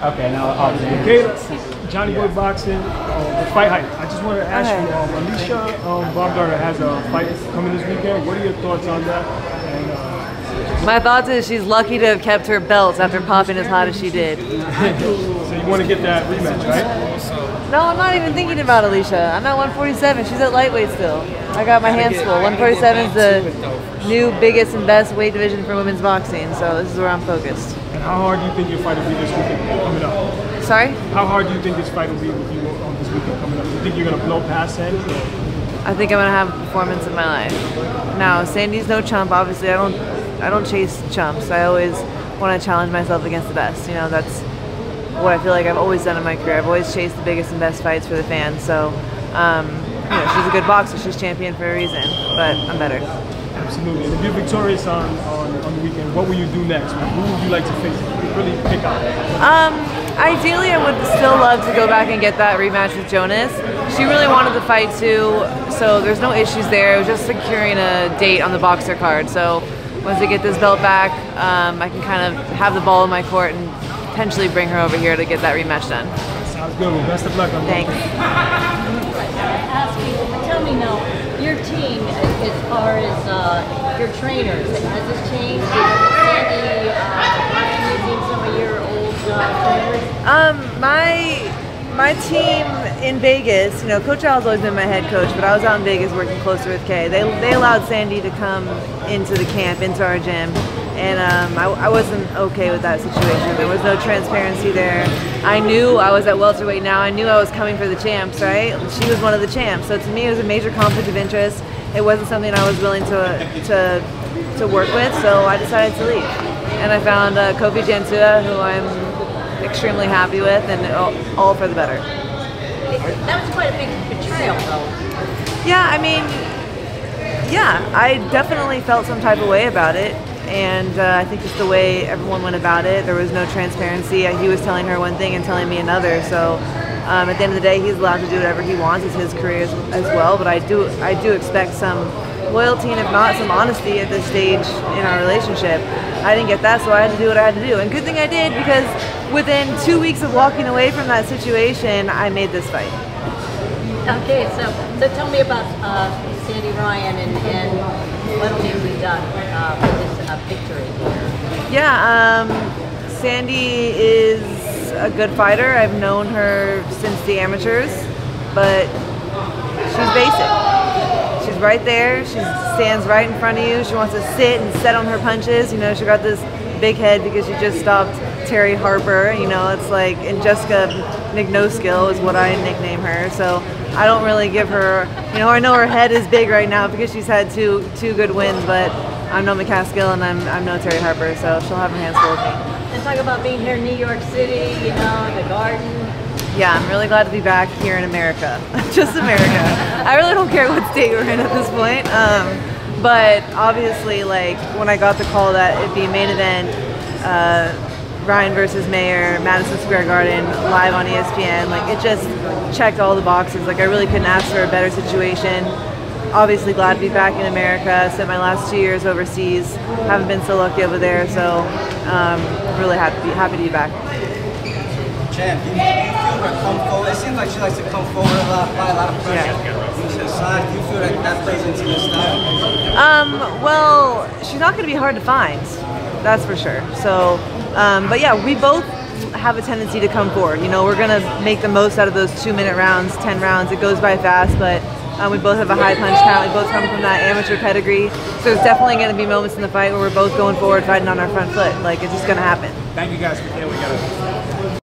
Okay, now Mikaela, Johnny Boy Boxing, with Fight Hype. I just wanted to ask you, Alicia Baumgardner has a fight coming this weekend. What are your thoughts on that? And, my thoughts is she's lucky to have kept her belts after popping as hot as she did. So you want to get that rematch, right? No, I'm not even thinking about Alicia. I'm at 147. She's at lightweight still. I got my hands full. 147 is the new biggest and best weight division for women's boxing, so this is where I'm focused. And how hard do you think your fight will be this weekend coming up? Sorry? How hard do you think this fight will be with you on this weekend coming up? Do you think you're going to blow past Sandy? I think I'm going to have a performance of my life. Now, Sandy's no chump. Obviously, I don't chase chumps. I always want to challenge myself against the best. You know, that's what I feel like I've always done in my career. I've always chased the biggest and best fights for the fans. So, you know, she's a good boxer. She's champion for a reason, but I'm better. Absolutely. If you're victorious on the weekend, what will you do next? Who would you like to face? Really pick out. Ideally, I would still love to go back and get that rematch with Jonas. She really wanted the fight too, so there's no issues there. It was just securing a date on the Boxer card. So once I get this belt back, I can kind of have the ball in my court and potentially bring her over here to get that rematch done. Sounds good. Well, best of luck. Thanks. Ask you, tell me now, your team, as far as your trainers, has this changed? Is Sandy using some of your old trainers? My team in Vegas, you know, Coach Al's always been my head coach, but I was out in Vegas working closer with Kay. They allowed Sandy to come into the camp, into our gym, and I wasn't okay with that situation. There was no transparency there. I knew I was at welterweight now. I knew I was coming for the champs, right? She was one of the champs, so to me it was a major conflict of interest. It wasn't something I was willing to work with, so I decided to leave. And I found Kofi Jantua, who I'm extremely happy with, and all for the better. That was quite a big betrayal, though. Yeah, I mean, yeah, I definitely felt some type of way about it, and I think just the way everyone went about it, there was no transparency. He was telling her one thing and telling me another, so at the end of the day, he's allowed to do whatever he wants. It's his career as well, but I do expect some loyalty and if not some honesty at this stage in our relationship. I didn't get that, so I had to do what I had to do, and good thing I did, because within 2 weeks of walking away from that situation, I made this fight. Okay, so tell me about Sandy Ryan and what needs to be done for this victory. Yeah, Sandy is a good fighter. I've known her since the amateurs, but she's basic. She's right there. She stands right in front of you. She wants to sit and set on her punches. You know, she got this big head because she just stopped Terry Harper. You know, it's like, and Jessica McNoskill is what I nickname her. So I don't really give her, you know, I know her head is big right now because she's had two good wins, but I'm no McCaskill and I'm no Terry Harper, so she'll have her hands full with me. And talk about being here in New York City, you know, the Garden. Yeah, I'm really glad to be back here in America. Just America. I really don't care what state we're in at this point. But obviously, like, when I got the call that it'd be main event, Ryan versus Mayer, Madison Square Garden, live on ESPN, like, it just checked all the boxes. Like, I really couldn't ask for a better situation. Obviously glad to be back in America. Spent my last 2 years overseas. Haven't been so lucky over there, so really happy to be back. Champ, do you feel her come forward? It seems like she likes to come forward a lot, apply a lot of pressure. To the side. Do you feel like that plays into your style? Well, she's not going to be hard to find, that's for sure. So, but yeah, we both have a tendency to come forward. You know, we're going to make the most out of those 2-minute rounds, 10 rounds. It goes by fast, but we both have a high punch count. We both come from that amateur pedigree. So there's definitely going to be moments in the fight where we're both going forward, fighting on our front foot. Like, it's just going to happen. Thank you guys for